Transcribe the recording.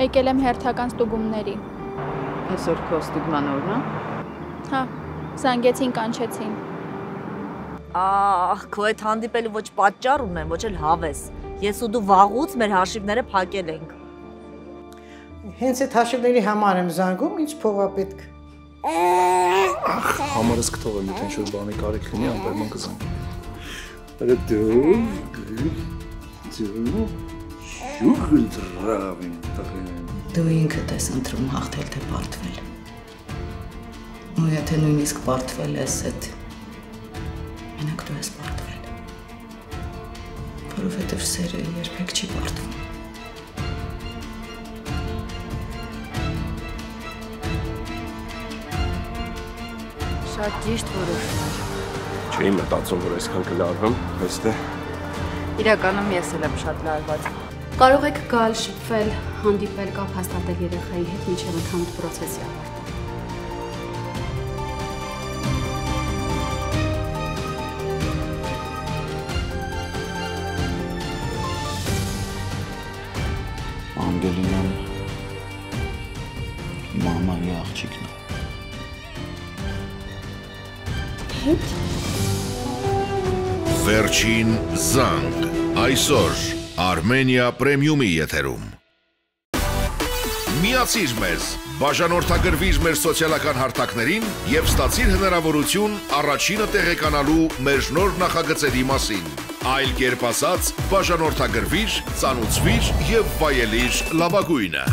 Եկել եմ հերթական ստուգումների։ Այսօր քո ստուգման օրն է։ Հա, զանգեցին, կանչեցին։ Քո այդ հանդիպելու ոչ պատճառ ունեմ, ոչ էլ հավես։ Ես ու դու վաղուց մեր հաշիվները փակել ենք։ Հենց այդ հաշիվների համար եմ զանգում, ինչ փող է պետք։ Համարս կթողեմ, եթե ինչ-որ բանի կարիք լինի, անպայման կզանգեմ։ Արա դու շուխ ընտրավին տղեն։ Դու ինքդ ես ընտրում հաղթել թե պարտվել։ Ու եթե նույնիսկ պարտվել ես այդ, մենակ դու ես պարտվել։ Որովհետև սերը երբեք չի պարտվում։ Շատ ճիշտ որոշում էր։ Չէի մտածում, որ այսքան կլարվեմ, այստեղ։ Իրականում ես էլ եմ շատ լարված։ Կարող եք գալ, շփվել, հանդիպել, կապ հաստատել երեխայի հետ մինչև ընդհանուր պրոցեսի ավարտը։ Անգելինան մամայի աղջիկն է։ Հետ։ Վերջին զանգ, այսօր Armenia Premium-ի եթերում։ Միացիր մեզ, բաժանորդագրվիր մեր սոցիալական հարթակներին և ստացիր հնարավորություն առաջինը տեղեկանալու մեր նոր նախագծերի մասին։ Այլ կերպ ասած, բաժանորդագրվիր, ծանուցվիր և վայելիր լավագույնը։